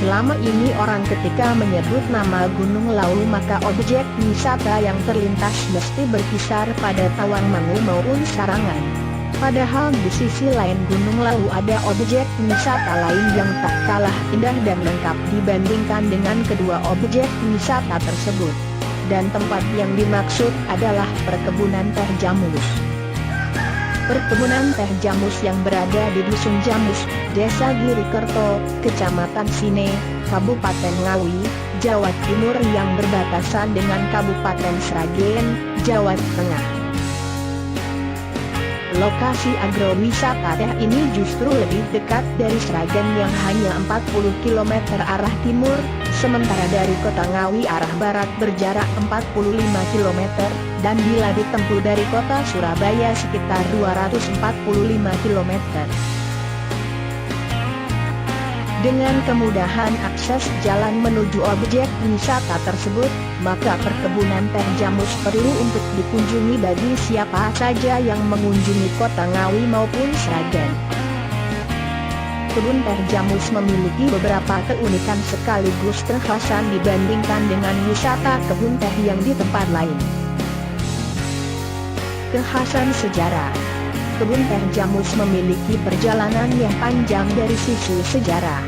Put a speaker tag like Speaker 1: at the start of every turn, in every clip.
Speaker 1: selama ini orang ketika menyebut nama Gunung Lawu maka objek wisata yang terlintas mesti berkisar pada Tawangmangu maupun Sarangan. Padahal di sisi lain Gunung Lawu ada objek wisata lain yang tak kalah indah dan lengkap dibandingkan dengan kedua objek wisata tersebut. Dan tempat yang dimaksud adalah perkebunan teh Jamus. Perkebunan teh Jamus yang berada di Dusun Jamus, Desa Girikerto, Kecamatan Sine, Kabupaten Ngawi, Jawa Timur yang berbatasan dengan Kabupaten Sragen, Jawa Tengah. Lokasi agrowisata teh ini justru lebih dekat dari Sragen yang hanya 40 km arah timur, sementara dari kota Ngawi arah barat berjarak 45 km, dan bila ditempuh dari kota Surabaya sekitar 245 km. Dengan kemudahan akses jalan menuju objek wisata tersebut, maka perkebunan teh Jamus perlu untuk dikunjungi bagi siapa saja yang mengunjungi kota Ngawi maupun Sragen. Kebun teh Jamus memiliki beberapa keunikan sekaligus kekhasan dibandingkan dengan wisata kebun teh yang di tempat lain. Kekhasan sejarah. Kebun teh Jamus memiliki perjalanan yang panjang dari sisi sejarah.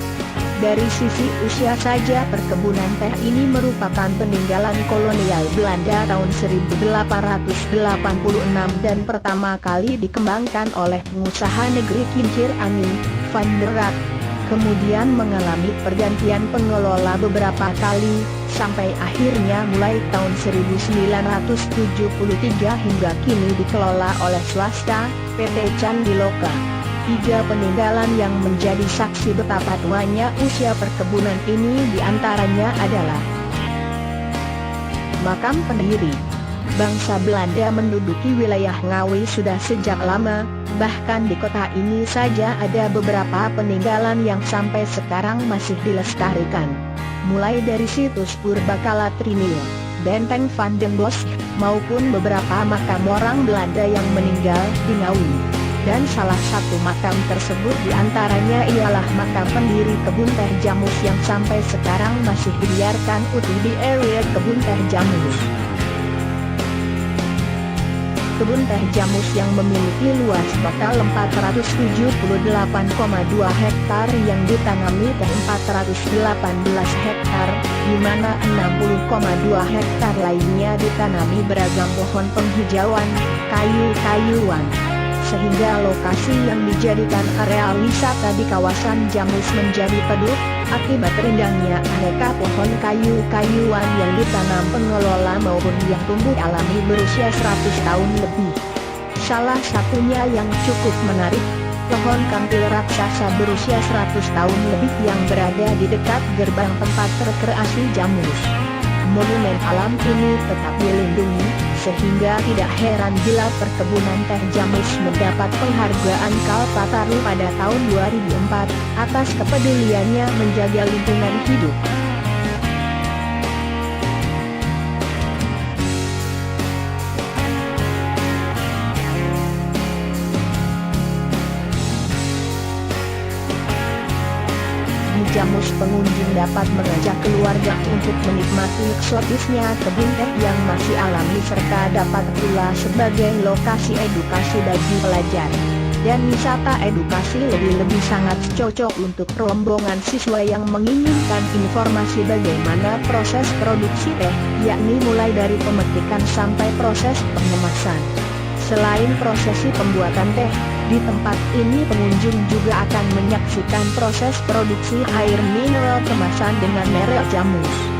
Speaker 1: Dari sisi usia saja perkebunan teh ini merupakan peninggalan kolonial Belanda tahun 1886 dan pertama kali dikembangkan oleh pengusaha negeri Kincir Angin, Van der Raat. Kemudian mengalami pergantian pengelola beberapa kali, sampai akhirnya mulai tahun 1973 hingga kini dikelola oleh swasta, PT Candiloka. 3 peninggalan yang menjadi saksi betapa tuanya usia perkebunan ini diantaranya adalah makam pendiri. Bangsa Belanda menduduki wilayah Ngawi sudah sejak lama, bahkan di kota ini saja ada beberapa peninggalan yang sampai sekarang masih dilestarikan. Mulai dari situs Purbakala Trinil, Benteng Van den Bosch, maupun beberapa makam orang Belanda yang meninggal di Ngawi. Dan salah satu makam tersebut diantaranya ialah makam pendiri kebun teh Jamus yang sampai sekarang masih dibiarkan utuh di area kebun teh Jamus. Kebun teh Jamus yang memiliki luas total 478,2 hektar yang ditanami teh 418 hektar, di mana 60,2 hektar lainnya ditanami beragam pohon penghijauan, kayu-kayuan. Sehingga lokasi yang dijadikan area wisata di kawasan Jamus menjadi pedup, akibat rindangnya aneka pohon kayu-kayuan yang ditanam pengelola maupun yang tumbuh alami berusia 100 tahun lebih. Salah satunya yang cukup menarik, pohon kampil raksasa berusia 100 tahun lebih yang berada di dekat gerbang tempat rekreasi Jamus. Monumen alam ini tetap dilindungi, sehingga tidak heran bila perkebunan teh Jamus mendapat penghargaan Kalpataru pada tahun 2004 atas kepeduliannya menjaga lingkungan hidup. Jamus pengunjung dapat mengajak keluarga untuk menikmati eksotisnya kebun teh yang masih alami serta dapat pula sebagai lokasi edukasi bagi pelajar. Dan wisata edukasi lebih-lebih sangat cocok untuk rombongan siswa yang menginginkan informasi bagaimana proses produksi teh, yakni mulai dari pemetikan sampai proses pengemasan. Selain prosesi pembuatan teh, di tempat ini pengunjung juga akan menyaksikan proses produksi air mineral kemasan dengan merek Jamus.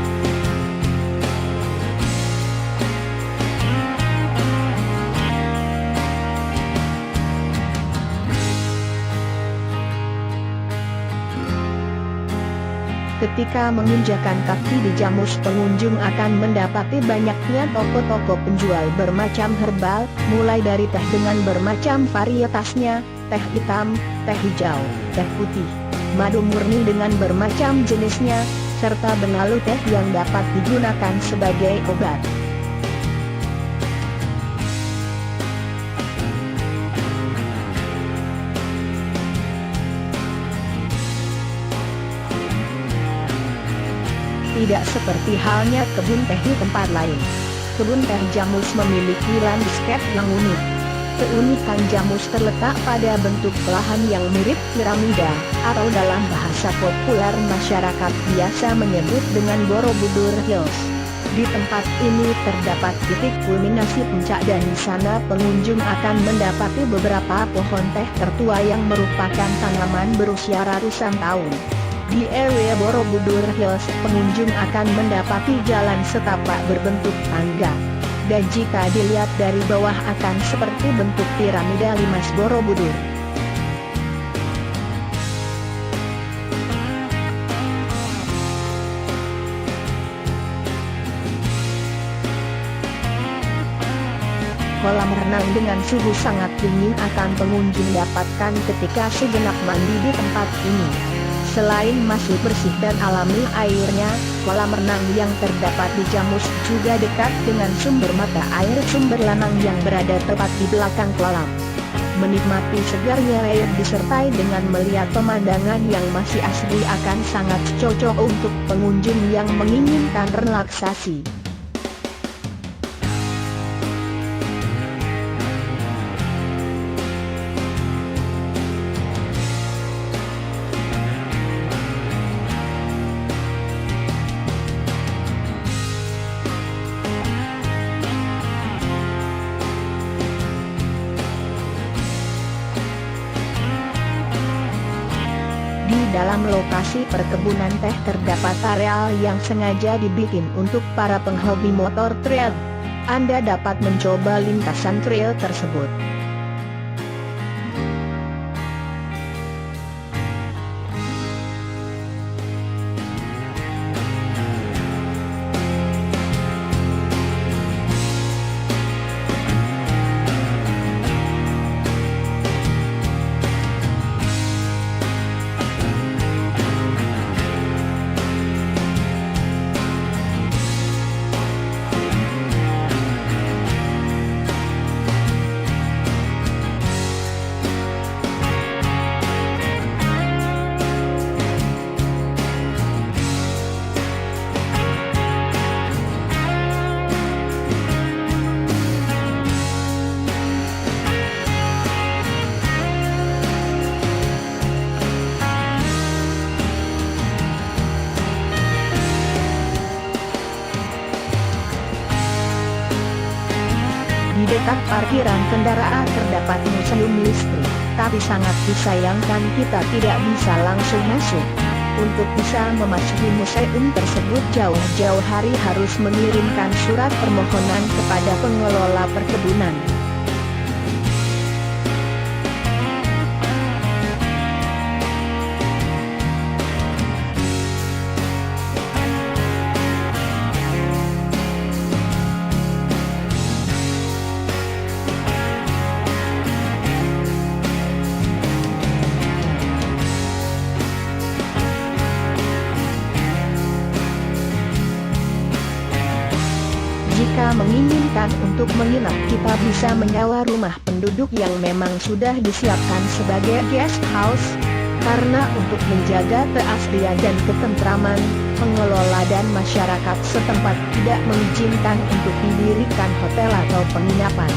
Speaker 1: Ketika menginjakan kaki di Jamus, pengunjung akan mendapati banyaknya toko-toko penjual bermacam herbal, mulai dari teh dengan bermacam varietasnya, teh hitam, teh hijau, teh putih, madu murni dengan bermacam jenisnya, serta benalu teh yang dapat digunakan sebagai obat. tidak seperti halnya kebun teh di tempat lain. Kebun teh Jamus memiliki landscape yang unik. Keunikan Jamus terletak pada bentuk lahan yang mirip piramida, atau dalam bahasa populer masyarakat biasa menyebut dengan Borobudur Hills. Di tempat ini terdapat titik kulminasi puncak dan di sana pengunjung akan mendapati beberapa pohon teh tertua yang merupakan tanaman berusia ratusan tahun. Di area Borobudur Hills pengunjung akan mendapati jalan setapak berbentuk tangga. Dan jika dilihat dari bawah akan seperti bentuk piramida Limas Borobudur. Kolam renang dengan suhu sangat dingin akan pengunjung dapatkan ketika sejenak mandi di tempat ini. Selain masih bersih dan alami airnya, kolam renang yang terdapat di Jamus juga dekat dengan sumber mata air sumber lanang yang berada tepat di belakang kolam. Menikmati segarnya air disertai dengan melihat pemandangan yang masih asri akan sangat cocok untuk pengunjung yang menginginkan relaksasi. Di dalam lokasi perkebunan teh terdapat areal yang sengaja dibikin untuk para penghobi motor trail. Anda dapat mencoba lintasan trail tersebut. Di dekat parkiran kendaraan terdapat museum listrik, tapi sangat disayangkan kita tidak bisa langsung masuk. Untuk bisa memasuki museum tersebut jauh-jauh hari harus mengirimkan surat permohonan kepada pengelola perkebunan. Jika menginginkan untuk menginap kita bisa menyewa rumah penduduk yang memang sudah disiapkan sebagai guest house. Karena untuk menjaga keasrian dan ketentraman, pengelola dan masyarakat setempat tidak mengizinkan untuk didirikan hotel atau penginapan.